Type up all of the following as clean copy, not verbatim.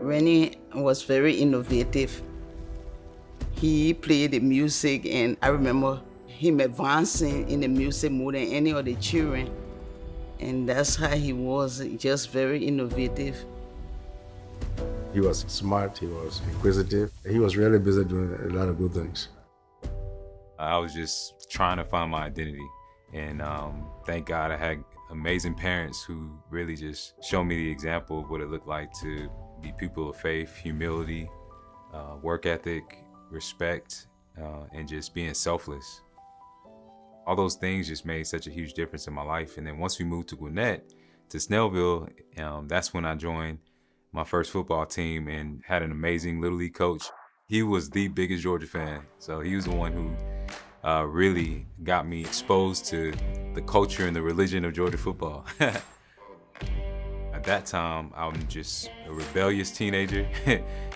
Rennie was very innovative. He played the music, and I remember him advancing in the music more than any of the children. And that's how he was, just very innovative. He was smart, he was inquisitive. He was really busy doing a lot of good things. I was just trying to find my identity. And thank God I had amazing parents who really just showed me the example of what it looked like to be people of faith, humility, work ethic, respect, and just being selfless. All those things just made such a huge difference in my life. And then once we moved to Gwinnett, to Snellville, that's when I joined my first football team and had an amazing Little League coach. He was the biggest Georgia fan. So he was the one who really got me exposed to the culture and the religion of Georgia football. At that time, I'm just a rebellious teenager,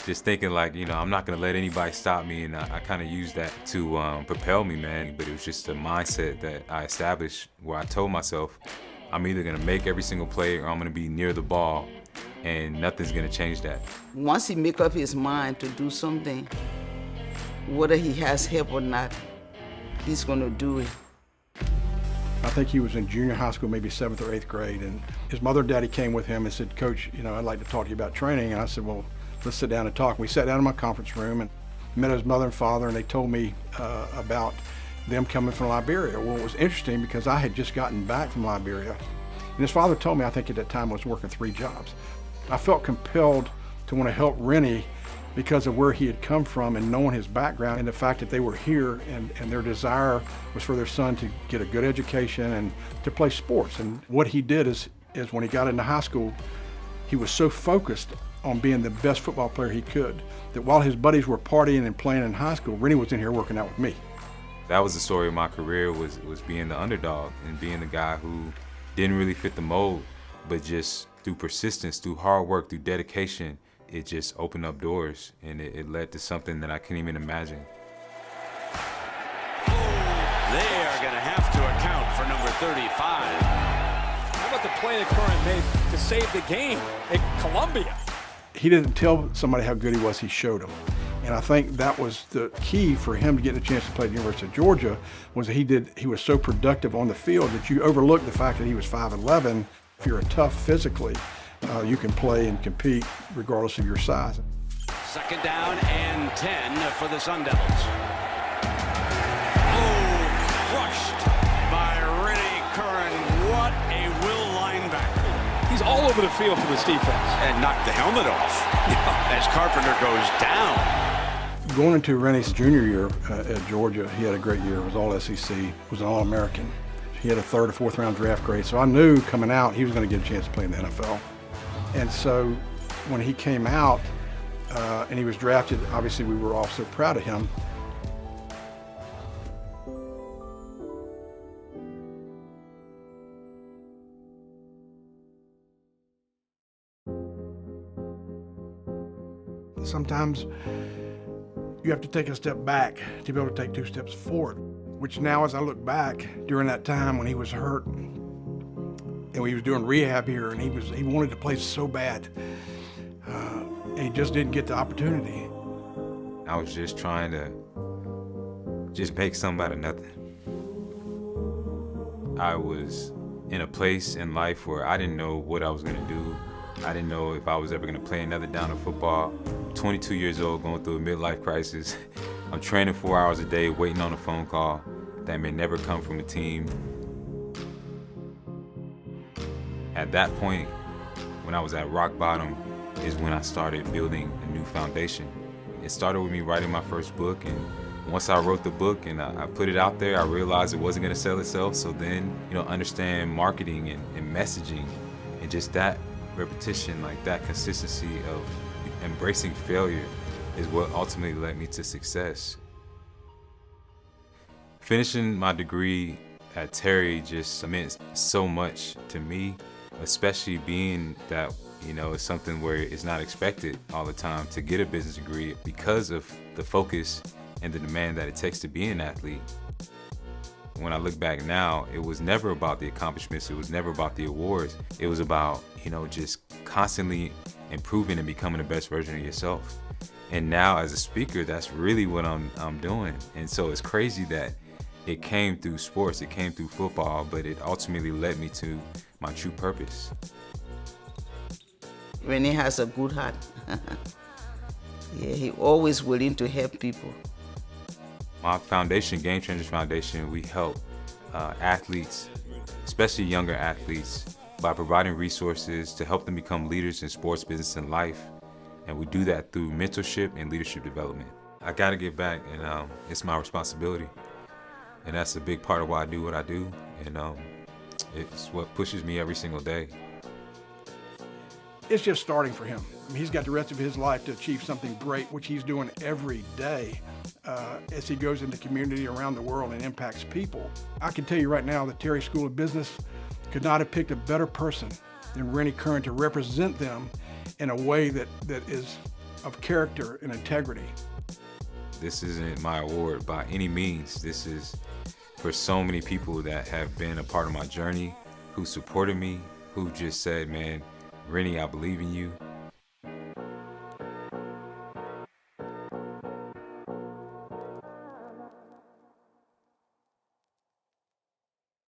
just thinking like, I'm not gonna let anybody stop me, and I kind of used that to propel me, man. But it was just a mindset that I established where I told myself, I'm either gonna make every single play or I'm gonna be near the ball, and nothing's gonna change that. Once he make up his mind to do something, whether he has help or not, he's gonna do it. I think he was in junior high school, maybe 7th or 8th grade, and his mother and daddy came with him and said, Coach, I'd like to talk to you about training. And I said, well, let's sit down and talk. We sat down in my conference room and met his mother and father, and they told me about them coming from Liberia. Well, it was interesting because I had just gotten back from Liberia, and his father told me, I think at that time I was working 3 jobs. I felt compelled to want to help Rennie because of where he had come from and knowing his background and the fact that they were here and their desire was for their son to get a good education and to play sports. And what he did is when he got into high school, he was so focused on being the best football player he could that while his buddies were partying and playing in high school, Rennie was in here working out with me. That was the story of my career, was being the underdog and being the guy who didn't really fit the mold, but just through persistence, through hard work, through dedication, it just opened up doors, and it led to something that I couldn't even imagine. They are going to have to account for number 35. How about the play that Curran made to save the game at Columbia? He didn't tell somebody how good he was, he showed them. And I think that was the key for him to get a chance to play at the University of Georgia, was that he was so productive on the field that you overlooked the fact that he was 5'11". If you're tough physically, you can play and compete regardless of your size. 2nd down and 10 for the Sun Devils. Oh, crushed by Rennie Curran. What a will linebacker. He's all over the field for this defense. And knocked the helmet off as Carpenter goes down. Going into Rennie's junior year at Georgia, he had a great year. It was all SEC, was an All-American. He had a 3rd or 4th round draft grade, so I knew coming out he was going to get a chance to play in the NFL. And so when he came out and he was drafted, obviously we were all so proud of him. Sometimes you have to take a step back to be able to take 2 steps forward, which now as I look back during that time when he was hurt, and he was doing rehab here, and he wanted to play so bad, and he just didn't get the opportunity. I was just trying to just make something out of nothing. I was in a place in life where I didn't know what I was gonna do. I didn't know if I was ever gonna play another down of football. 22 years old, going through a midlife crisis. I'm training 4 hours a day, waiting on a phone call that may never come from a team. At that point, when I was at rock bottom, is when I started building a new foundation. It started with me writing my first book, and once I wrote the book and I put it out there, I realized it wasn't gonna sell itself. So then, understand marketing and messaging, and just that repetition, like that consistency of embracing failure is what ultimately led me to success. Finishing my degree at Terry just meant so much to me, especially being that, it's something where it's not expected all the time to get a business degree because of the focus and the demand that it takes to be an athlete. When I look back now, it was never about the accomplishments, it was never about the awards. It was about, just constantly improving and becoming the best version of yourself. And now as a speaker, that's really what I'm doing. And so it's crazy that it came through sports, it came through football, but it ultimately led me to my true purpose. Rennie has a good heart. Yeah, he always willing to help people. My foundation, Game Changers Foundation, we help athletes, especially younger athletes, by providing resources to help them become leaders in sports, business, and life. And we do that through mentorship and leadership development. I gotta give back, and it's my responsibility. And that's a big part of why I do what I do, and it's what pushes me every single day. It's just starting for him. I mean, he's got the rest of his life to achieve something great, which he's doing every day as he goes into community around the world and impacts people. I can tell you right now that Terry School of Business could not have picked a better person than Rennie Curran to represent them in a way that is of character and integrity. This isn't my award by any means. This is for so many people that have been a part of my journey, who supported me, who just said, man, Rennie, I believe in you.